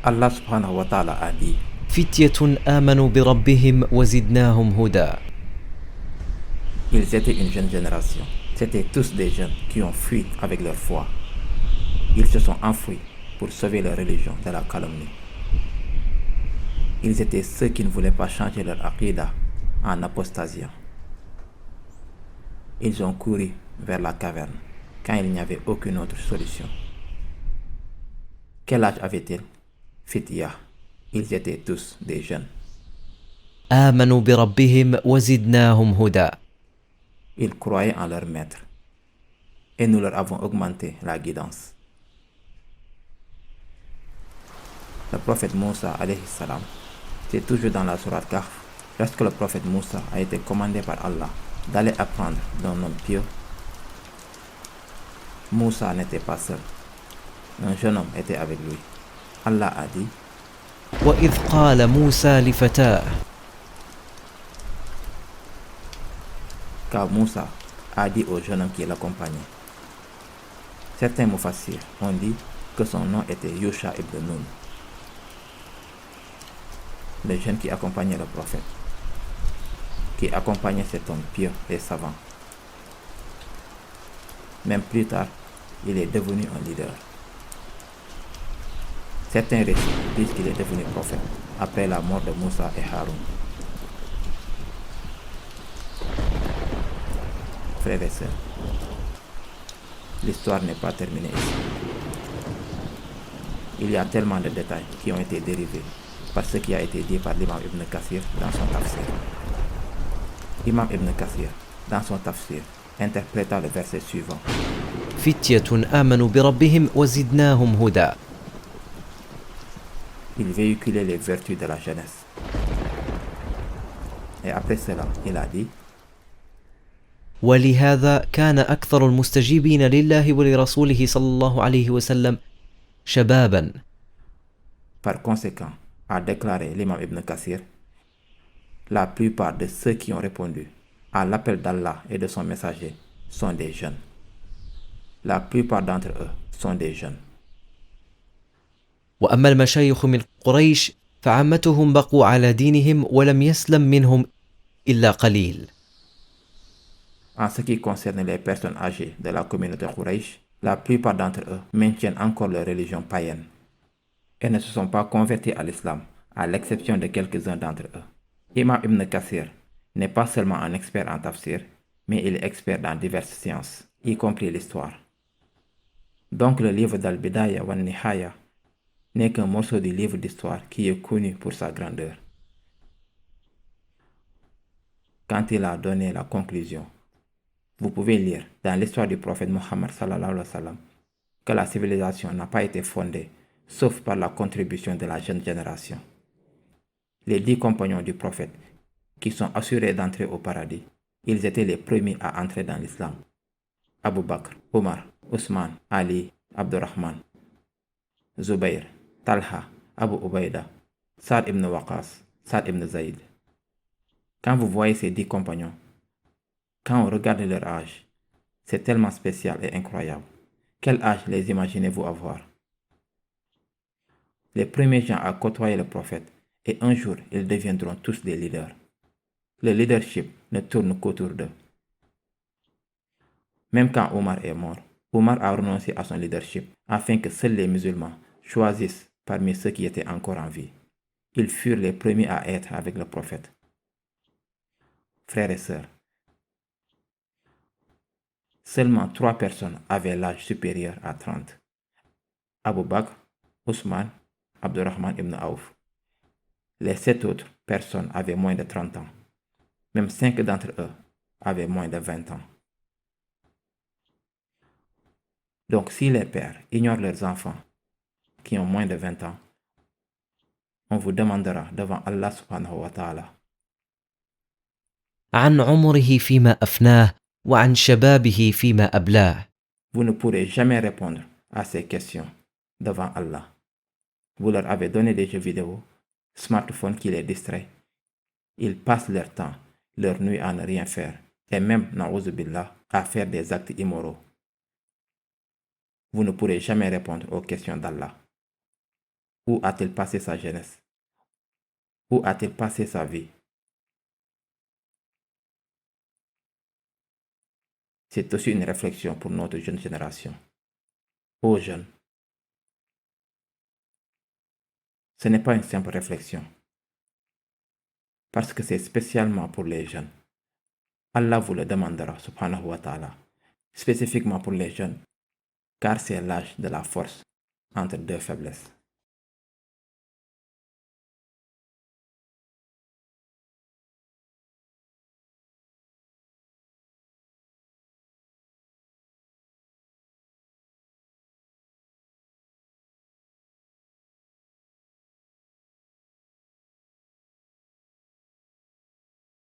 Allah subhanahu wa ta'ala a dit: فتية آمنوا بربهم وزدناهم هدى. Ils étaient une jeune génération. C'étaient tous des jeunes qui ont fui avec leur foi. Ils se sont enfouis pour sauver leur religion de la calomnie. Ils étaient ceux qui ne voulaient pas changer leur aqidah en apostasiant. Ils ont couru vers la caverne quand il n'y avait aucune autre solution. Quel âge avaient-ils? Fitya. Ils étaient tous des jeunes. آمنوا بربهم وزدناهم هدى. Ils croyaient en leur maître et nous leur avons augmenté la guidance. Le prophète Moussa alayhi salam, c'est toujours dans la sourate Kahf, lorsque le prophète Moussa a été commandé par Allah d'aller apprendre d'un homme pieux. Moussa n'était pas seul. Un jeune homme était avec lui. Allah a dit: وإذ قال موسى لفتاه. Car Moussa a dit au jeune homme qui l'accompagnait. Certains mufassirs ont dit que son nom était Yusha ibn Nun, le jeune qui accompagnait le prophète, qui accompagnait cet homme pieux et savant. Même plus tard, il est devenu un leader. Certains récits disent qu'il est devenu prophète après la mort de Moussa et Haroun. Frères et sœurs, l'histoire n'est pas terminée ici. Il y a tellement de détails qui ont été dérivés par ce qui a été dit par l'imam Ibn Kathir dans son tafsir. Imam Ibn Kathir, dans son tafsir, interpréta le verset suivant: فتية آمنوا بربهم وزدناهم هدى. Il véhiculait les vertus de la jeunesse. Et après cela, il a dit: ولهذا كان أكثر المستجيبين لله ولرسوله صلى الله عليه وسلم شبابا. Par conséquent, a déclaré l'imam Ibn Kathir, la plupart de ceux qui ont répondu à l'appel d'Allah et de son messager sont des jeunes. La plupart d'entre eux sont des jeunes. وأما المشايخ من قريش فعامتهم بقوا على دينهم ولم يسلم منهم إلا قليل. En ce qui concerne les personnes âgées de la communauté Quraysh, la plupart d'entre eux maintiennent encore leur religion païenne et ne se sont pas convertis à l'islam, à l'exception de quelques-uns d'entre eux. Imam Ibn Kathir n'est pas seulement un expert en tafsir, mais il est expert dans diverses sciences, y compris l'histoire. Donc le livre d'Al-Bidaya wa Nihaya n'est qu'un morceau du livre d'histoire qui est connu pour sa grandeur. Quand il a donné la conclusion, vous pouvez lire dans l'histoire du prophète Muhammad sallallahu alayhi wa sallam que la civilisation n'a pas été fondée sauf par la contribution de la jeune génération. Les 10 compagnons du prophète qui sont assurés d'entrer au paradis, ils étaient les premiers à entrer dans l'islam. Abu Bakr, Omar, Ousmane, Ali, Abdurrahman, Zubayr, Talha, Abu Ubaïda, Saad ibn Waqas, Saad ibn Zayd. Quand vous voyez ces 10 compagnons, quand on regarde leur âge, c'est tellement spécial et incroyable. Quel âge les imaginez-vous avoir? Les premiers gens à côtoyer le prophète, et un jour ils deviendront tous des leaders. Le leadership ne tourne qu'autour d'eux. Même quand Omar est mort, Omar a renoncé à son leadership afin que seuls les musulmans choisissent parmi ceux qui étaient encore en vie. Ils furent les premiers à être avec le prophète. Frères et sœurs, seulement 3 personnes avaient l'âge supérieur à 30. Abu Bakr, Ousmane, Abdurrahman ibn Auf. Les 7 autres personnes avaient moins de 30 ans. Même 5 d'entre eux avaient moins de 20 ans. Donc si les pères ignorent leurs enfants qui ont moins de 20 ans, on vous demandera devant Allah subhanahu wa ta'ala: عن عمره فيما أفناه وعن شبابه فيما أبلاه. Vous ne pourrez jamais répondre à ces questions devant Allah. Vous leur avez donné des jeux vidéo, smartphones qui les distraient. Ils passent leur temps, leur nuit à ne rien faire, et même, na'ouzou billah, à faire des actes immoraux. Vous ne pourrez jamais répondre aux questions d'Allah. Où a-t-il passé sa jeunesse? Où a-t-il passé sa vie? C'est aussi une réflexion pour notre jeune génération. Aux jeunes, ce n'est pas une simple réflexion, parce que c'est spécialement pour les jeunes. Allah vous le demandera, subhanahu wa ta'ala, spécifiquement pour les jeunes, car c'est l'âge de la force entre deux faiblesses.